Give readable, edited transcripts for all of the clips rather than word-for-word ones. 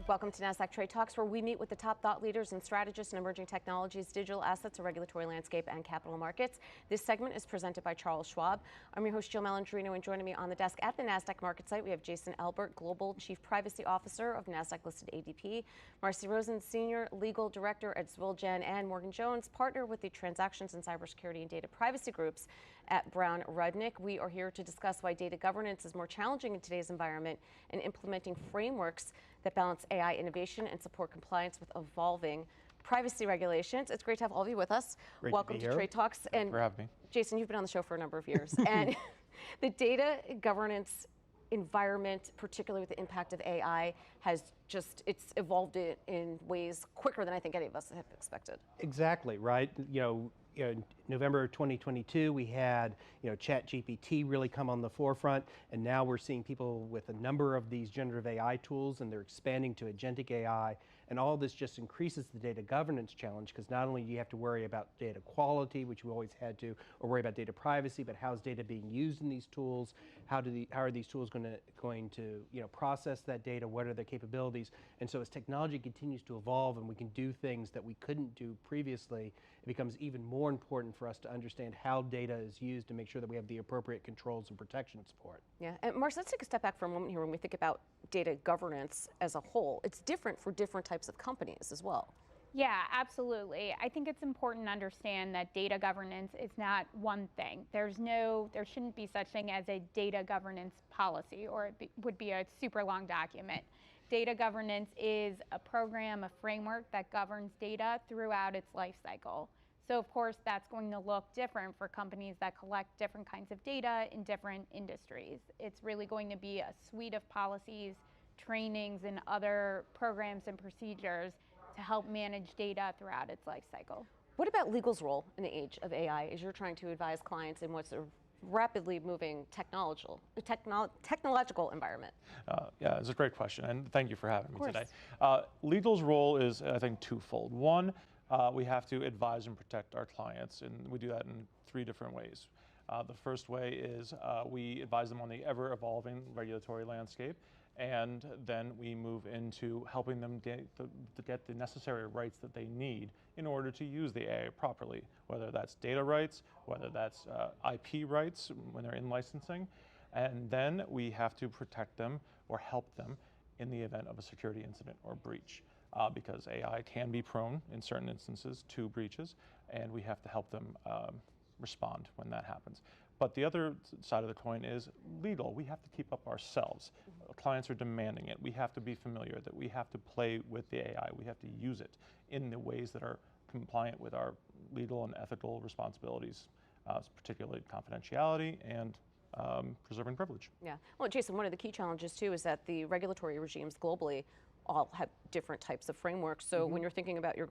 Welcome to Nasdaq TradeTalks, where we meet with the top thought leaders and strategists in emerging technologies, digital assets, a regulatory landscape, and capital markets. This segment is presented by Charles Schwab. I'm your host, Jill Malandrino, and joining me on the desk at the Nasdaq market site, we have Jason Albert, Global Chief Privacy Officer of Nasdaq-listed ADP, Marci Rozen, Senior Legal Director at ZwillGen, and Morgan Jones, Partner with the Transactions and Cybersecurity and Data Privacy Groups at Brown Rudnick. We are here to discuss why data governance is more challenging in today's environment and implementing frameworks that balance AI innovation and support compliance with evolving privacy regulations. It's great to have all of you with us. Great Welcome to Trade Talks. And for having me. Jason, you've been on the show for a number of years. And the data governance environment, particularly with the impact of AI, has it's evolved in ways quicker than I think any of us have expected. Exactly, right? In November 2022, we had ChatGPT really come on the forefront, and now we're seeing people with a number of these generative AI tools, and they're expanding to agentic AI, and all this just increases the data governance challenge, because not only do you have to worry about data quality, which we always had to, or worry about data privacy, but how's data being used in these tools? How are these tools going to process that data? What are their capabilities? And so as technology continues to evolve and we can do things that we couldn't do previously, it becomes even more important for us to understand how data is used to make sure that we have the appropriate controls and protection support. Yeah, and Marci, let's take a step back for a moment here when we think about data governance as a whole. It's different for different types of companies as well. Yeah, absolutely. I think it's important to understand that data governance is not one thing. There shouldn't be such thing as a data governance policy, or it would be a super long document. Data governance is a program, a framework that governs data throughout its life cycle. So of course, that's going to look different for companies that collect different kinds of data in different industries. It's really going to be a suite of policies, trainings, and other programs and procedures to help manage data throughout its life cycle. What about legal's role in the age of AI as you're trying to advise clients in what's a rapidly moving technological environment? Yeah, it's a great question, and thank you for having me today. Legal's role is, I think, twofold. One, we have to advise and protect our clients, and we do that in three different ways. The first way is we advise them on the ever-evolving regulatory landscape, and then we move into helping them get the necessary rights that they need in order to use the AI properly, whether that's data rights, whether that's IP rights when they're in licensing, and then we have to protect them or help them in the event of a security incident or breach. Because AI can be prone in certain instances to breaches, and we have to help them respond when that happens. But the other side of the coin is legal. We have to keep up ourselves. Clients are demanding it. We have to be familiar that we have to play with the AI. We have to use it in the ways that are compliant with our legal and ethical responsibilities, particularly confidentiality and preserving privilege. Yeah. Well, Jason, one of the key challenges too is that the regulatory regimes globally all have different types of frameworks. So when you're thinking about your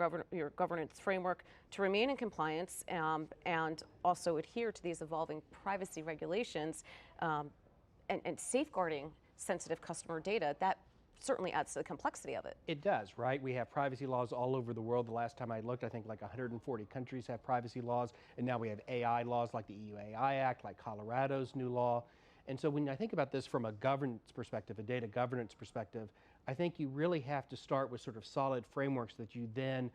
governance framework to remain in compliance and also adhere to these evolving privacy regulations and safeguarding sensitive customer data, that certainly adds to the complexity of it. It does, right? We have privacy laws all over the world. The last time I looked, I think like 140 countries have privacy laws, and now we have AI laws like the EU AI Act, like Colorado's new law. And so when I think about this from a governance perspective, a data governance perspective, I think you really have to start with sort of solid frameworks that you then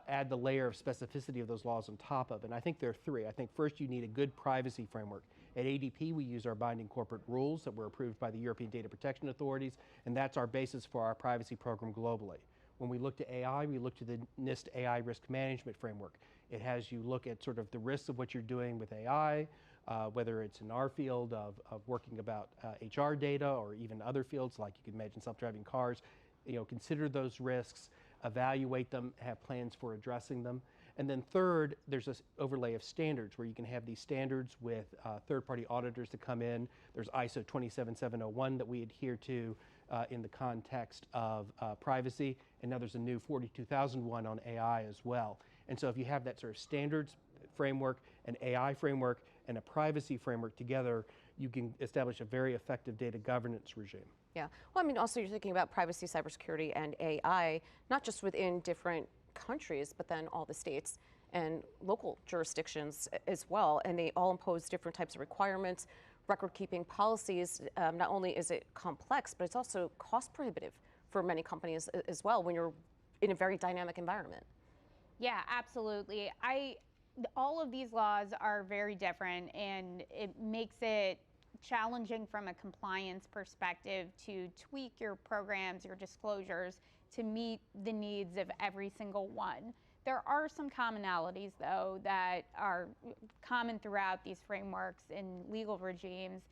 add the layer of specificity of those laws on top of. And I think there are three. I think first you need a good privacy framework. At ADP, we use our binding corporate rules that were approved by the European Data Protection Authorities, and that's our basis for our privacy program globally. When we look to AI, we look to the NIST AI risk management framework. It has you look at sort of the risks of what you're doing with AI, whether it's in our field of working about HR data or even other fields like you can imagine self-driving cars. Consider those risks, evaluate them, have plans for addressing them. And then third, there's this overlay of standards where you can have these standards with third-party auditors to come in. There's ISO 27701 that we adhere to in the context of privacy, and now there's a new 42001 on AI as well. And so if you have that sort of standards framework, an AI framework, and a privacy framework together, you can establish a very effective data governance regime. Yeah. Well, I mean, also you're thinking about privacy, cybersecurity, and AI, not just within different countries, but then all the states and local jurisdictions as well. And they all impose different types of requirements, record-keeping policies. Not only is it complex, but it's also cost prohibitive for many companies as well when you're in a very dynamic environment. Yeah, absolutely. All of these laws are very different, and it makes it challenging from a compliance perspective to tweak your programs, your disclosures to meet the needs of every single one. There are some commonalities, though, that are common throughout these frameworks and legal regimes.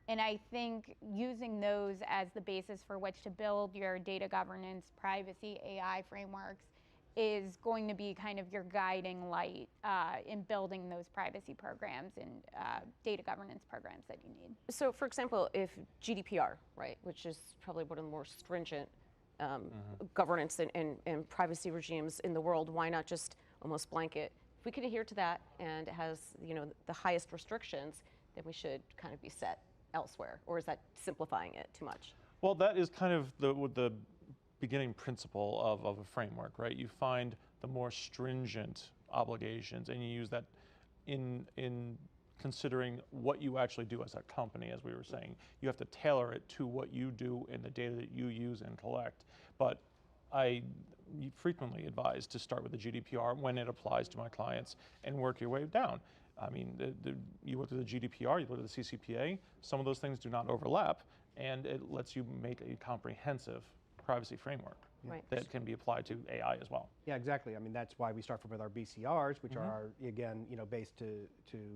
And I think using those as the basis for which to build your data governance, privacy, AI frameworks is going to be kind of your guiding light in building those privacy programs and data governance programs that you need. So, for example, if GDPR, right, which is probably one of the more stringent governance and privacy regimes in the world, why not just almost blanket? If we can adhere to that and it has, you know, the highest restrictions, then we should kind of be set elsewhere. Or is that simplifying it too much? Well, that is kind of the beginning principle of a framework, right? You find the more stringent obligations and you use that in considering what you actually do as a company, as we were saying. You have to tailor it to what you do and the data that you use and collect. But I frequently advise to start with the GDPR when it applies to my clients and work your way down. I mean, you look at the GDPR, you look at the CCPA, some of those things do not overlap, and it lets you make a comprehensive privacy framework that can be applied to AI as well. Yeah, exactly. I mean, that's why we start with our BCRs, which are, again, you know, based to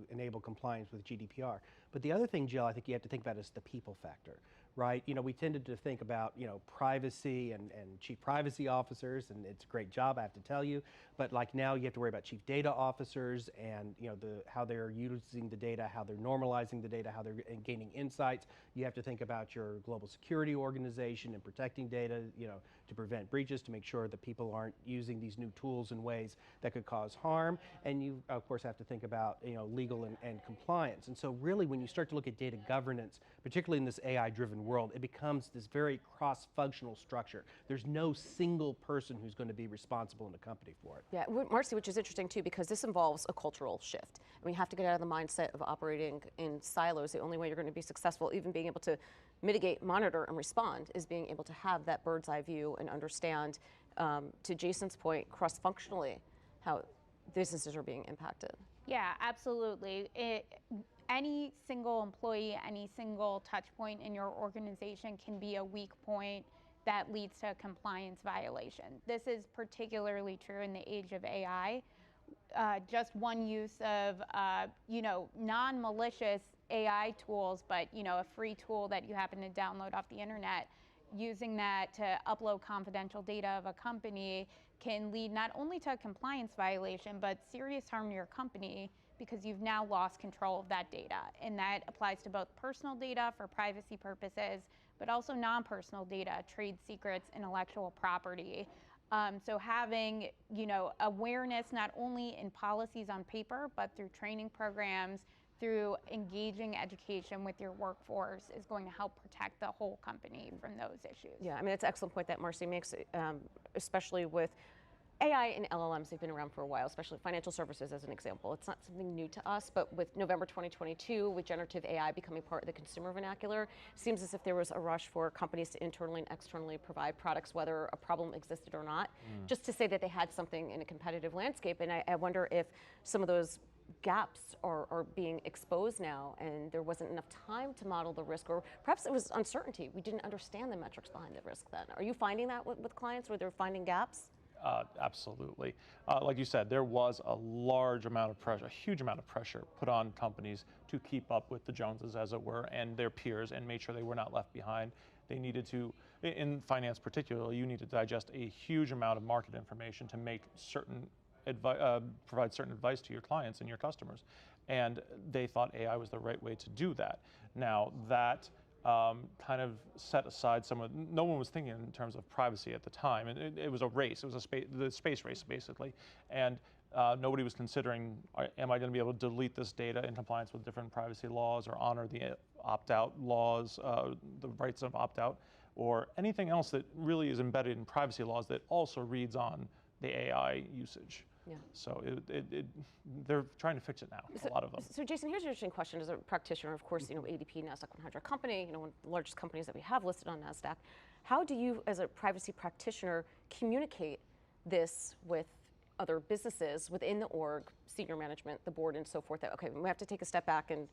enable compliance with GDPR. But the other thing, Jill, I think you have to think about is the people factor, right? You know, we tended to think about, you know, privacy and chief privacy officers, and it's a great job, I have to tell you. But like now you have to worry about chief data officers and, you know, how they're using the data, how they're normalizing the data, how they're gaining insights. You have to think about your global security organization and protecting data, you know, to prevent breaches, to make sure that people aren't using these new tools in ways that could cause harm. And you, of course, have to think about, you know, legal and compliance. And so really, when you start to look at data governance, particularly in this AI-driven world, it becomes this very cross-functional structure. There's no single person who's going to be responsible in a company for it. Yeah, Marci, which is interesting too, because this involves a cultural shift. And we have to get out of the mindset of operating in silos. The only way you're going to be successful, even being able to mitigate, monitor, and respond, is being able to have that bird's eye view and understand, to Jason's point, cross-functionally how businesses are being impacted. Yeah, absolutely. Any single employee, any single touch point in your organization can be a weak point that leads to a compliance violation. This is particularly true in the age of AI. Just one use of, you know, non-malicious AI tools, but, you know, a free tool that you happen to download off the internet, using that to upload confidential data of a company can lead not only to a compliance violation, but serious harm to your company because you've now lost control of that data. And that applies to both personal data for privacy purposes, but also non-personal data, trade secrets, intellectual property. So having, you know, awareness not only in policies on paper, but through training programs, through engaging education with your workforce is going to help protect the whole company from those issues. Yeah, I mean, it's an excellent point that Marci makes, especially with AI and LLMs. They've been around for a while, especially financial services as an example. It's not something new to us, but with November 2022, with generative AI becoming part of the consumer vernacular, it seems as if there was a rush for companies to internally and externally provide products, whether a problem existed or not, just to say that they had something in a competitive landscape. And I wonder if some of those gaps are being exposed now and there wasn't enough time to model the risk, or perhaps it was uncertainty. We didn't understand the metrics behind the risk then. Are you finding that with clients where they're finding gaps? Absolutely. Like you said, there was a large amount of pressure, a huge amount of pressure put on companies to keep up with the Joneses, as it were, and their peers and make sure they were not left behind. They needed to, in finance particularly, you need to digest a huge amount of market information to make certain provide certain advice to your clients and your customers. And they thought AI was the right way to do that. Now that kind of set aside no one was thinking in terms of privacy at the time. And it was a race, it was the space race basically. And nobody was considering, am I going to be able to delete this data in compliance with different privacy laws or honor the opt-out laws, the rights of opt-out, or anything else that really is embedded in privacy laws that also reads on the AI usage. Yeah. So they're trying to fix it now, a lot of them. So Jason, here's an interesting question. As a practitioner, of course, you know, ADP, Nasdaq 100 company, you know, one of the largest companies that we have listed on Nasdaq. How do you, as a privacy practitioner, communicate this with other businesses within the org, senior management, the board, and so forth? That, okay, we have to take a step back and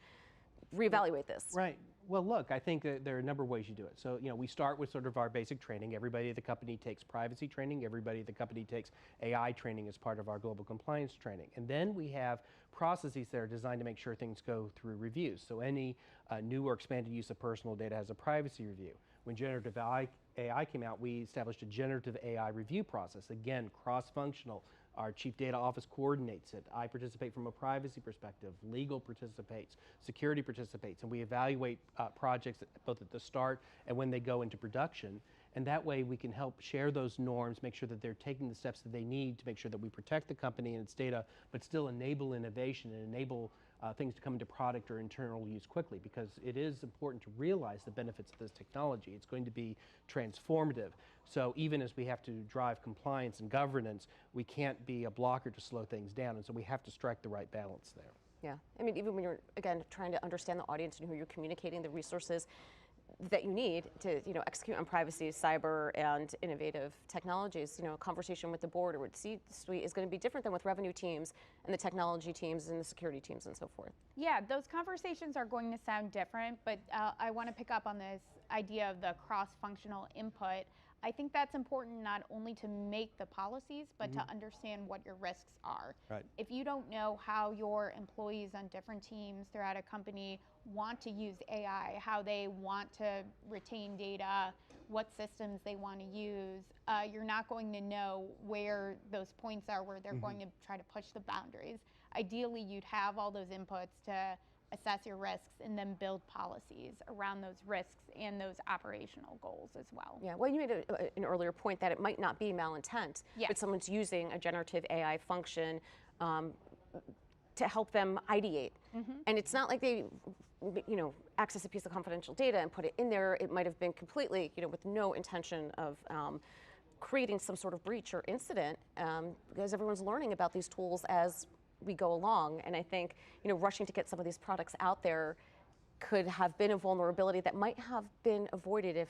reevaluate this. Right. Well, look, I think that there are a number of ways you do it. So, we start with sort of our basic training. Everybody at the company takes privacy training. Everybody at the company takes AI training as part of our global compliance training. And then we have processes that are designed to make sure things go through reviews. So any new or expanded use of personal data has a privacy review. When generative AI came out, we established a generative AI review process. Again, cross-functional. Our chief data office coordinates it. I participate from a privacy perspective. Legal participates. Security participates. And we evaluate projects both at the start and when they go into production. And that way we can help share those norms, make sure that they're taking the steps that they need to make sure that we protect the company and its data, but still enable innovation and enable things to come into product or internal use quickly, because it is important to realize the benefits of this technology. It's going to be transformative. So even as we have to drive compliance and governance, we can't be a blocker to slow things down, and so we have to strike the right balance there. Yeah, I mean, even when you're, again, trying to understand the audience and who you're communicating, the resources that you need to, execute on privacy, cyber, and innovative technologies, a conversation with the board or with C-suite is going to be different than with revenue teams and the technology teams and the security teams and so forth. Yeah, those conversations are going to sound different, but I want to pick up on this idea of the cross-functional input. I think that's important not only to make the policies, but to understand what your risks are. Right. If you don't know how your employees on different teams throughout a company want to use AI, how they want to retain data, what systems they want to use, you're not going to know where those points are where they're going to try to push the boundaries. Ideally, you'd have all those inputs to assess your risks and then build policies around those risks and those operational goals as well. Yeah, well, you made an earlier point that it might not be malintent, but someone's using a generative AI function to help them ideate. And it's not like they, access a piece of confidential data and put it in there. It might have been completely, with no intention of creating some sort of breach or incident, because everyone's learning about these tools as we go along. And I think, rushing to get some of these products out there could have been a vulnerability that might have been avoided if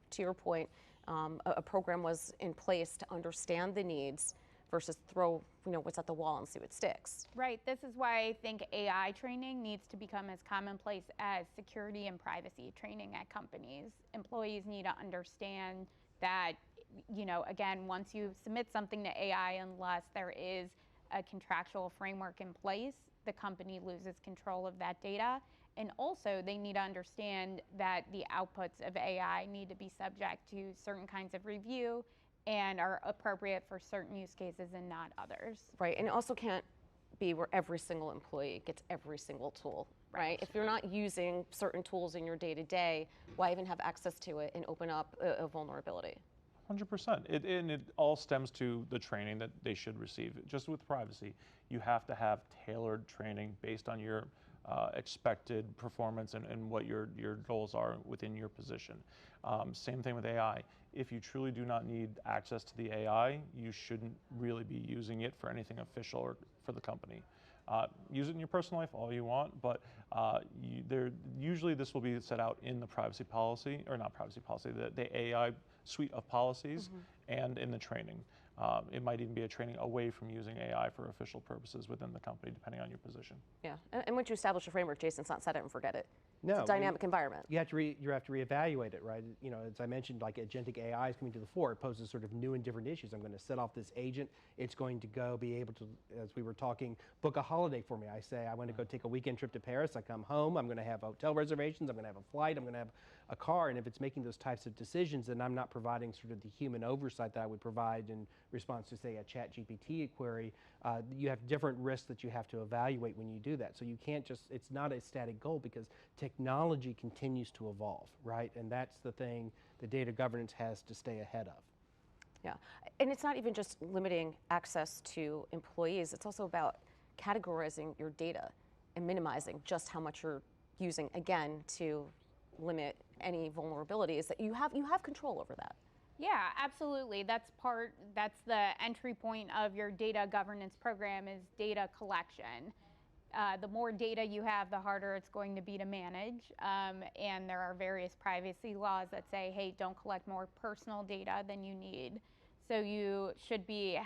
to your point, a program was in place to understand the needs versus throw, what's at the wall and see what sticks. Right, this is why I think AI training needs to become as commonplace as security and privacy training at companies. Employees need to understand that, again, once you submit something to AI, unless there is a contractual framework in place, the company loses control of that data. And also, they need to understand that the outputs of AI need to be subject to certain kinds of review and are appropriate for certain use cases and not others. Right, and it also can't be where every single employee gets every single tool, right? If you're not using certain tools in your day-to-day, why even have access to it and open up a vulnerability? 100%. And it all stems to the training that they should receive. Just with privacy, you have to have tailored training based on your expected performance and what your goals are within your position. Same thing with AI. If you truly do not need access to the AI, you shouldn't really be using it for anything official or for the company. Use it in your personal life all you want, but usually this will be set out in the privacy policy, or not privacy policy, the AI suite of policies and in the training. It might even be a training away from using AI for official purposes within the company, depending on your position. Yeah, and once you establish a framework, Jason, it's not set it and forget it. No, it's a dynamic environment. You have to reevaluate it, right? As I mentioned, like agentic AI is coming to the fore. It poses sort of new and different issues. I'm going to set off this agent. It's going to go be able to, as we were talking, book a holiday for me. I say I want to go take a weekend trip to Paris. I come home. I'm going to have hotel reservations. I'm going to have a flight. I'm going to have a car. And if it's making those types of decisions, then I'm not providing sort of the human oversight that I would provide in response to, say, a ChatGPT query. You have different risks that you have to evaluate when you do that. So you can't just, it's not a static goal, because technology continues to evolve, right? And that's the thing the data governance has to stay ahead of. Yeah, and it's not even just limiting access to employees. It's also about categorizing your data and minimizing just how much you're using, again, to limit any vulnerabilities that you have control over that. Yeah, absolutely. That's the entry point of your data governance program, is data collection. The more data you have, the harder it's going to be to manage. And there are various privacy laws that say, hey, don't collect more personal data than you need. So you should be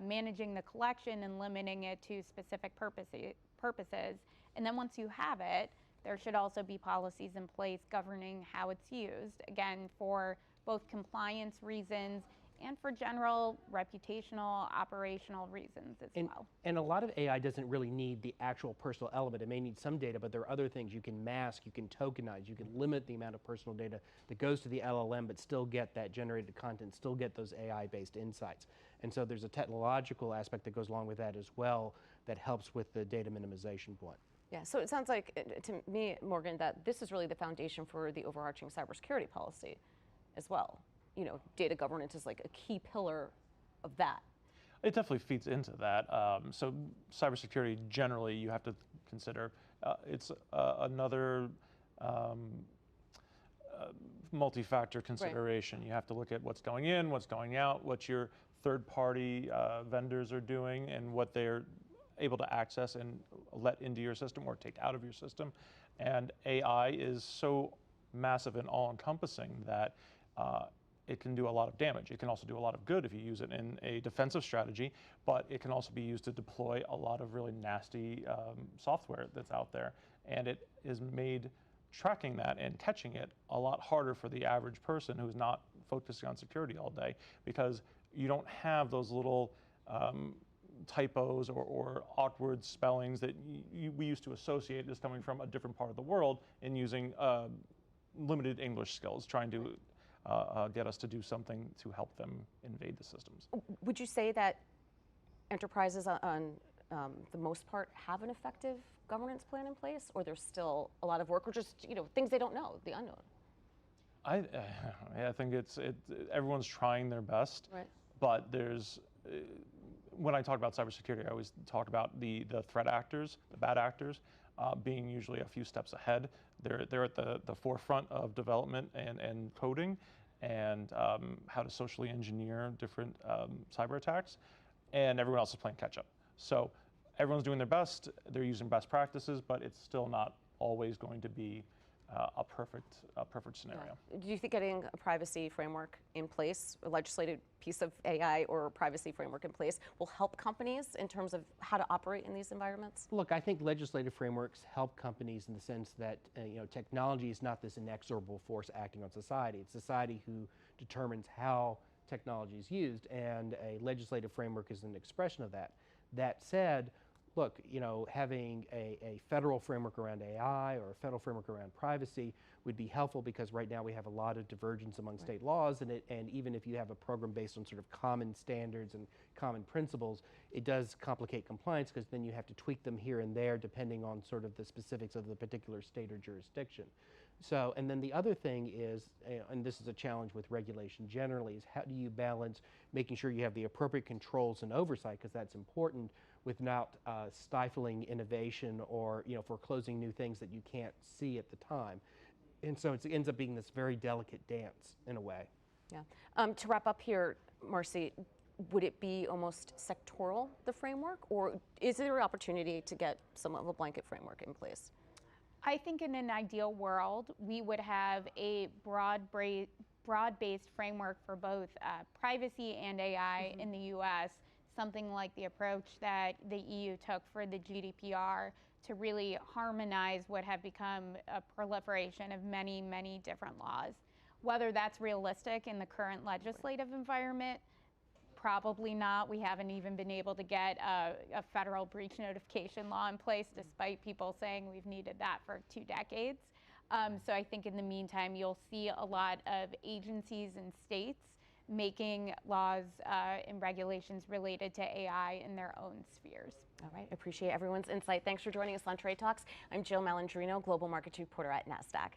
managing the collection and limiting it to specific purposes. And then once you have it, there should also be policies in place governing how it's used, again, for both compliance reasons and for general reputational, operational reasons as well. And a lot of AI doesn't really need the actual personal element. It may need some data, but there are other things you can mask, you can tokenize, you can limit the amount of personal data that goes to the LLM, but still get that generated content, still get those AI-based insights. And so there's a technological aspect that goes along with that as well that helps with the data minimization point. Yeah, so it sounds like, to me, Morgan, that this is really the foundation for the overarching cybersecurity policy as well. You know, data governance is like a key pillar of that. It definitely feeds into that. So cybersecurity, generally, you have to consider it's another multi-factor consideration. Right. You have to look at what's going in, what's going out, what your third-party vendors are doing, and what they're able to access and let into your system or take out of your system. And AI is so massive and all-encompassing that it can do a lot of damage. It can also do a lot of good if you use it in a defensive strategy, but it can also be used to deploy a lot of really nasty software that's out there. And it is made tracking that and catching it a lot harder for the average person who's not focusing on security all day, because you don't have those little typos or awkward spellings that we used to associate as coming from a different part of the world and using limited English skills, trying to get us to do something to help them invade the systems. Would you say that enterprises on the most part have an effective governance plan in place, or there's still a lot of work, or just things they don't know, the unknown? I think everyone's trying their best, right. But there's when I talk about cybersecurity, I always talk about the threat actors, the bad actors, being usually a few steps ahead. They're at the forefront of development and coding, and how to socially engineer different cyber attacks, and everyone else is playing catch up. So everyone's doing their best, they're using best practices, but it's still not always going to be a perfect scenario. Yeah. Do you think getting a privacy framework in place, a legislative piece of AI or a privacy framework in place, will help companies in terms of how to operate in these environments? Look, I think legislative frameworks help companies in the sense that technology is not this inexorable force acting on society. It's society who determines how technology is used, and a legislative framework is an expression of that. That said, look, having a federal framework around AI or a federal framework around privacy would be helpful, because right now we have a lot of divergence among state laws, and even if you have a program based on sort of common standards and common principles, it does complicate compliance, because then you have to tweak them here and there depending on sort of the specifics of the particular state or jurisdiction. So, and then the other thing is, and this is a challenge with regulation generally, is how do you balance making sure you have the appropriate controls and oversight, because that's important, without stifling innovation or foreclosing new things that you can't see at the time. And so it ends up being this very delicate dance in a way. Yeah. To wrap up here, Marci, would it be almost sectoral, the framework, or is there an opportunity to get somewhat of a blanket framework in place? I think in an ideal world, we would have a broad-based framework for both privacy and AI in the U.S., something like the approach that the EU took for the GDPR to really harmonize what have become a proliferation of many, many different laws. Whether that's realistic in the current legislative environment, probably not. We haven't even been able to get a federal breach notification law in place, despite people saying we've needed that for 2 decades. So I think in the meantime, you'll see a lot of agencies and states making laws and regulations related to AI in their own spheres. All right, appreciate everyone's insight. Thanks for joining us on Trade Talks. I'm Jill Malandrino, Global Markets Reporter at Nasdaq.